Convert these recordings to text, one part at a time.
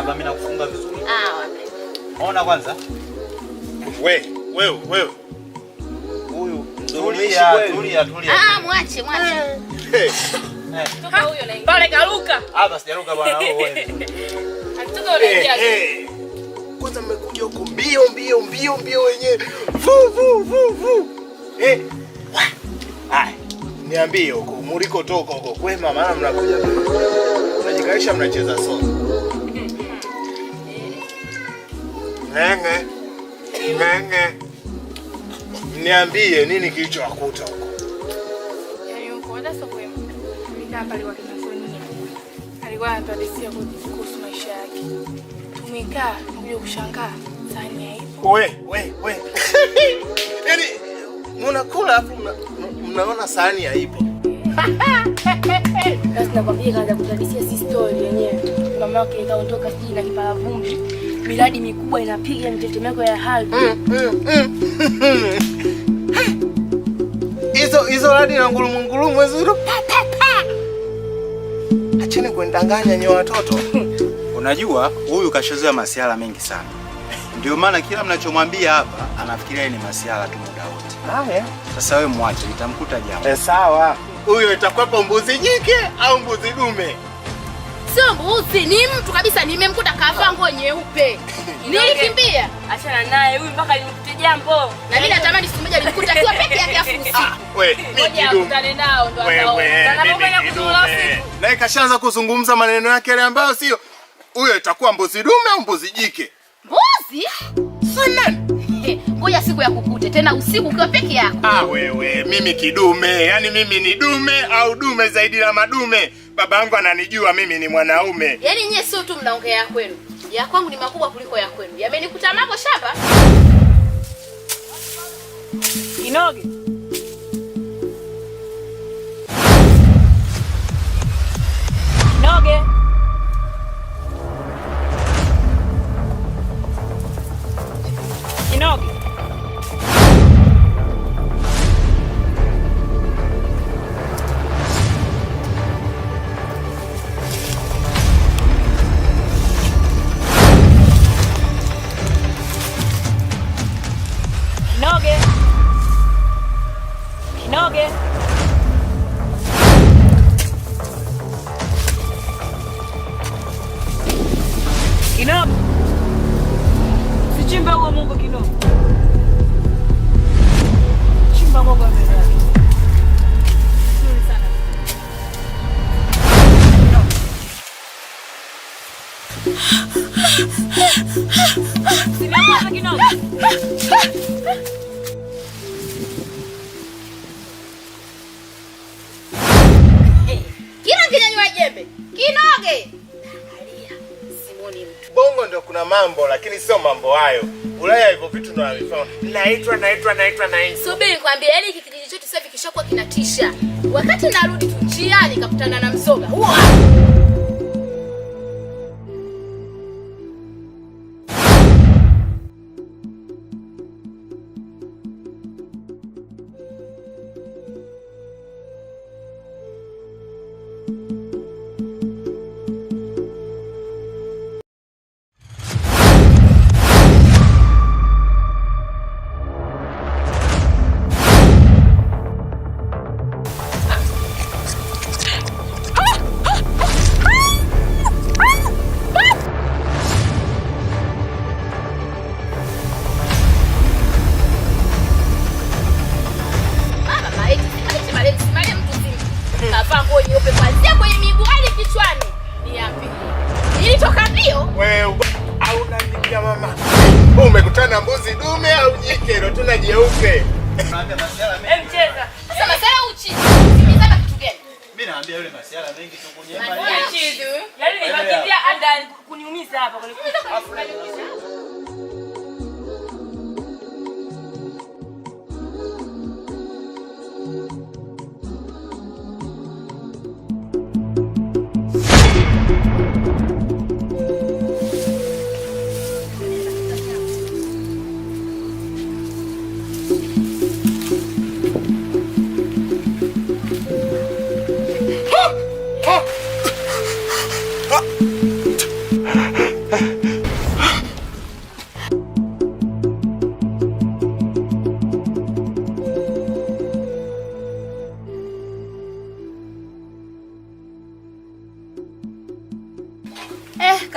hapa mimi nakufunga vizuri. Wapi? Ona kwanza. Wewe. Huyu tulia. Mwache. Toka huyo na ingia. Pale karuka. Hapa sijaruka bwana wewe. Atoka unaingia. Kwanza mmekuja huko mbio wenyewe. Vu. Hai. Niambie huko muliko toka huko. Kwema maana mnakuja. Mnajikaisha mnacheza soka. Ngenge. Niambie nini kilichowakuta huko? Yaani huko wala sio kwema. Nikaa pale kwa Kinasoni. Alikuwa anatuhadithia kuhusu maisha yake. Tumekaa kuja kushangaa sahani haipo. We. Yaani mnakula afu mnaona sahani haipo. Basi nakwambia kaanza kutadisia si story yenyewe. Mama yake kaondoka siji na kipala vumbi. Miradi mikubwa inapiga mtetemeko ya ardhi. Hizo radi na ngulumu hizo. Acheni kuendanganya nyo watoto. Unajua huyu kashozoea masiala mengi sana. Ndio maana kila mnachomwambia hapa anafikiria ni masiala tu muda wote. Sasa wewe mwache, itamkuta jambo. Sawa. Huyo itakuwa mbuzi jike au mbuzi dume? Sio mbuzi, ni mtu kabisa, nimemkuta kavaa nguo nyeupe. Nilikimbia. Achana naye huyu mpaka alimkuta jambo. Na mimi natamani siku moja nimkuta akiwa peke yake afusi. Ngoja akutane nao ndo ataona. Na kashaanza kuzungumza maneno yake yale ambayo sio. Huyo itakuwa mbuzi dume au mbuzi jike? Mbuzi? Sana. Ngoja siku ya kukute tena usiku ukiwa peke yako. Wewe, mimi kidume. Yaani mimi ni dume au dume zaidi la madume. Babangu ananijua mimi ni mwanaume. Yaani nyie sio tu mnaongea ya kwenu. Ya kwangu ni makubwa kuliko ya kwenu. Yamenikuta mambo shamba. Kinoge. Kinoge. Sichimba huo Mungu Kinoge. Chimba Mungu mbele yake. Nzuri sana. Simama Kinoge. Kinyanyua jembe. Kinoge. Bongo ndio kuna mambo lakini sio mambo hayo. Ulaya hivyo vitu ndio wanavifanya. Naitwa. Subiri nikwambie, yani hiki kijiji chetu sasa kishakuwa kinatisha. Wakati narudi tu njiani nikakutana na mzoga. Umekutana mbuzi dume au jike? Ndio tuna jeupe. Naambia masiala mengi. Mcheza. Sasa masiala uchi. Sikiliza kitu gani? Mimi naambia yule masiala mengi tu kunyema. Yaani nimekimbia anda kuniumiza hapa kwa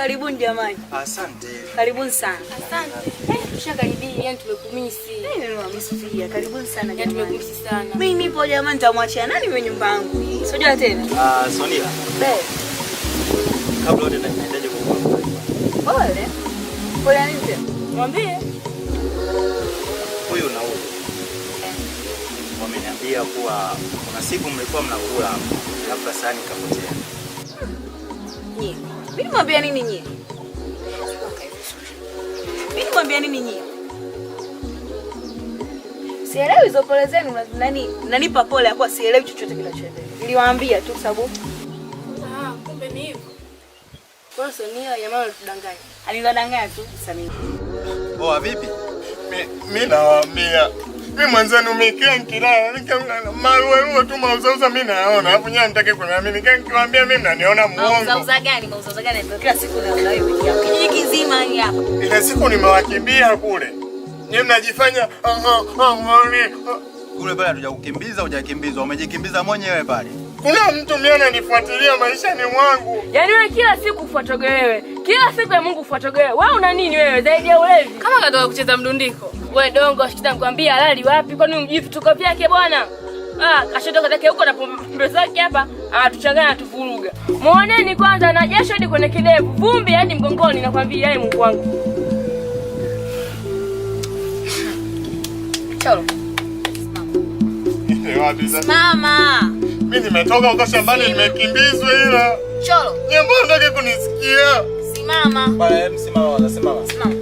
Karibuni jamani. Asante. Karibuni sana. Asante. Tushakaribia, yani tumekumisi. Nimemisikia. Karibuni sana Yani jamani. tumekumisi sana. Mimi nipo jamani, nitamwachia nani mwenye nyumba yangu? Sijua tena. Sonia. Kabla wote nahitaji kukupa. Pole. Pole nini tena? Mwambie. Huyu na huyu. Wameniambia kuwa kuna siku mlikuwa mnakula hapo. Ghafla sahani ikapotea. Nyie. Mimi nimwambia nini nyie? Mimi nimwambia nini nyie? Sielewi hizo pole zenu nanipa pole ya kuwa sielewi chochote kinachoendelea. Niliwaambia tu sababu. Kumbe ni hivyo. Kwa Sonia jamaa anatudanganya. Alinidanganya tu Samia. Poa vipi? Mimi nawaambia. Mimi mwanzani nikilala maruweruwe tu mauzauza mimi naona. Alafu nyinyi mtaki kuniamini. Nikiwaambia mimi mnaniona muongo. Mauzauza gani? Mauzauza gani? Kila siku naona wewe peke yako. Kijiji kizima ni hapa. Ile siku nimewakimbia kule. Nyinyi mnajifanya Kule pale hatujakukimbiza, hujakimbizwa. Umejikimbiza mwenyewe pale. kuna mtu mimi ananifuatilia maishani mwangu. Yaani wewe kila siku ufuatoge wewe. Kila siku ya Mungu ufuatoge wewe. Wewe una nini wewe zaidi ya ulevi? Kama katoka kucheza mdundiko. Wewe dongo shikita nikwambia halali wapi? Kwani unjui vituko vyake bwana? Kashotoka zake huko na pombe zake hapa, tuchanganya tuvuruga. Muoneni kwanza na jasho hadi kwenye kidevu, vumbi hadi mgongoni nakwambia yeye Mungu wangu. Chalo. Mama. Mimi nimetoka huko shambani nimekimbizwa ila. Cholo. Nyembo ndake kunisikia. Simama. Bale msimama wanasimama. Simama.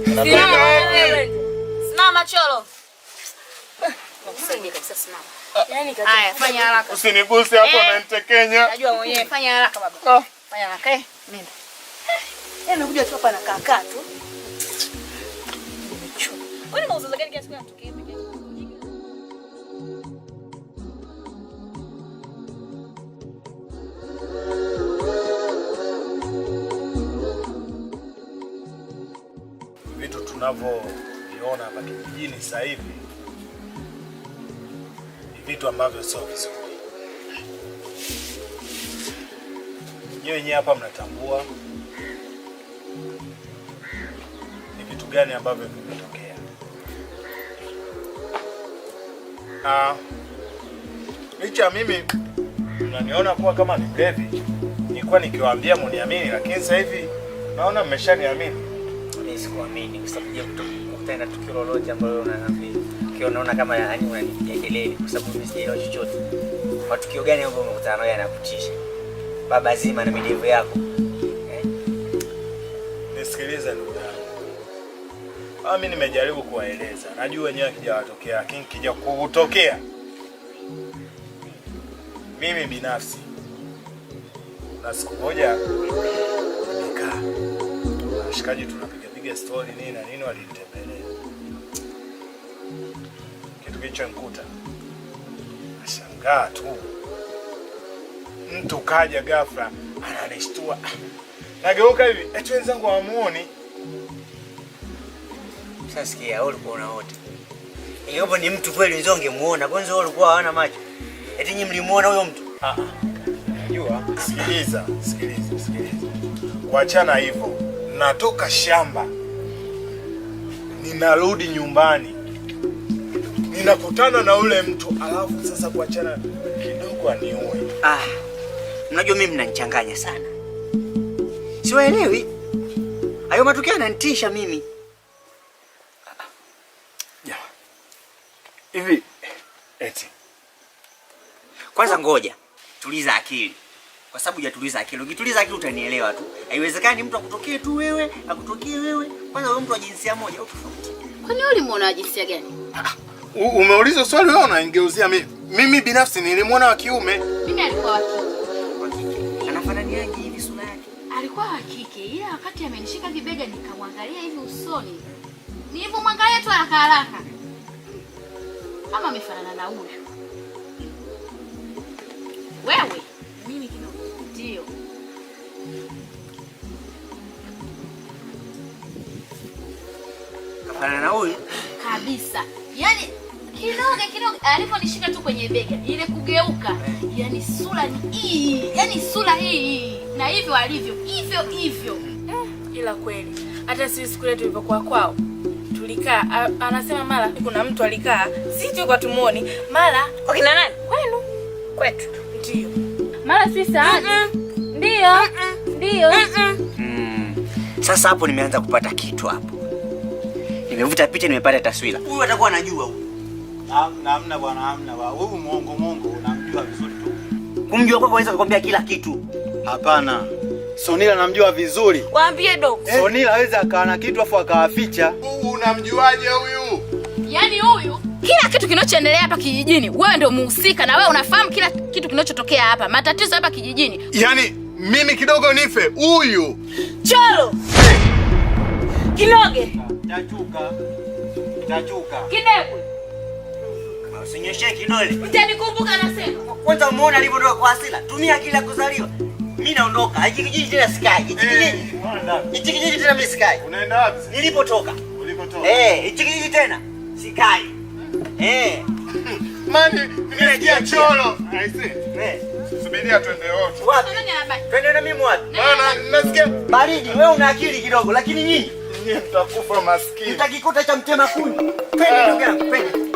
Simama Cholo. Usiingie kabisa simama. Yaani haya fanya haraka. Usiniguse hapo na nitekenya. Najua mwenyewe fanya haraka baba. Fanya haraka nenda. Nakuja tu hapa na kaka tu. Kwani mauzo gani kiasi gani tukipe? Vitu tunavyoviona hapa kijijini sasa hivi ni vitu ambavyo sio vizuri. Nyewe hapa mnatambua ni vitu gani ambavyo vimetokea. Licha mimi mnaniona kuwa kama ni mlevi, nilikuwa nikiwaambia mniamini, lakini sasa hivi naona mmeshaniamini. Mimi sikuamini kwa sababu je kukutana na tukio lolote ambalo unaona kama yani unanipigia kelele kwa sababu mimi sijaelewa chochote. Matukio gani ambayo umekutana nayo yanakutisha? Baba zima na midevu yako. Nisikilize ndugu yangu. Mimi nimejaribu kuwaeleza. Najua wenyewe kijawatokea, lakini kija kutokea mimi binafsi na siku moja nikaa washikaji tunapiga story nini na nini walinitembelea. Kitu kilichonikuta nashangaa tu. Mtu kaja ghafla ananishtua. Nageuka hivi, eti wenzangu hawamuoni. Sasa sikia, ulikuwa unaota. Ingawa ni mtu kweli wenzao ungemuona, kwanza walikuwa hawana macho. Eti nyinyi mlimuona huyo mtu? Najua. Sikiliza. Kuachana hivyo, natoka shamba. Ninarudi nyumbani. Ninakutana na ule mtu, alafu sasa kuachana kidogo aniue. Mnajua mimi mnanichanganya sana. Siwaelewi. Hayo matukio yananitisha mimi. Hivi eti. Kwanza ngoja, tuliza akili. Kwa sababu hujatuliza akili. Ukituliza akili utanielewa tu. Haiwezekani mtu akutokee tu wewe, akutokee wewe. Kwanza wewe mtu wa jinsia moja au tofauti. Kwani wewe ulimuona jinsia gani? Umeuliza swali wewe unaingeuzia mimi. Mimi binafsi nilimwona wa kiume. Mimi alikuwa wa kike. Wa kike. Anafananiaje hivi sura yake? Alikuwa wa kike. Ila wakati amenishika vibega nikamwangalia hivi usoni. Nilipomwangalia tu haraka. Kama amefanana na huyo. Wewe, mimi kidogo. Ndio. Kafanana na huyo? Kabisa. Yaani kidogo aliponishika tu kwenye bega ile kugeuka. Yaani sura ni hii. Yaani sura hii na hivyo alivyo. Hivyo. Ila kweli hata sisi siku ile tulipokuwa kwao tulikaa, anasema mara kuna mtu alikaa, sisi tulikuwa tumuoni, mara Kwa kina nani? kwenu Kwetu. ndio. Mara si Saadi. Ndio. Ndio. Sasa hapo nimeanza kupata kitu hapo. Nimevuta picha, nimepata taswira. Huyu atakuwa anajua huyu. Hamna bwana, hamna bwana. Wewe muongo unamjua vizuri tu. Kumjua kwako anaweza kukwambia kila kitu. Hapana. Sonila namjua vizuri. Waambie dogo. Sonila hawezi akawa na kitu afu akawaficha. Unamjuaje huyu? Yaani huyu kila kitu kinachoendelea hapa kijijini wewe ndio muhusika, na wewe unafahamu kila kitu kinachotokea hapa. Matatizo hapa kijijini. Yaani mimi kidogo nife huyu. Cholo. Kiloge. Tachuka. Kidebwe. Usinyoshe kidole. Utanikumbuka nasema. Kwanza umeona alivyoondoka kwa hasira. Tumia akili ya kuzaliwa. Mimi naondoka. Hiki kijiji tena sikai. Hiki kijiji tena mimi sikai. Unaenda wapi? Nilipotoka. Ulikotoka? Hiki kijiji tena sikai. Mani, nimesikia cholo. Aise. Subiria twende wote. Wapi? Twende na mimi wapi? Maana nasikia Baridi, wewe una akili kidogo lakini nyinyi mtakufa maskini. mtakikuta cha mtema kuni. Twende ndugu yangu, twende.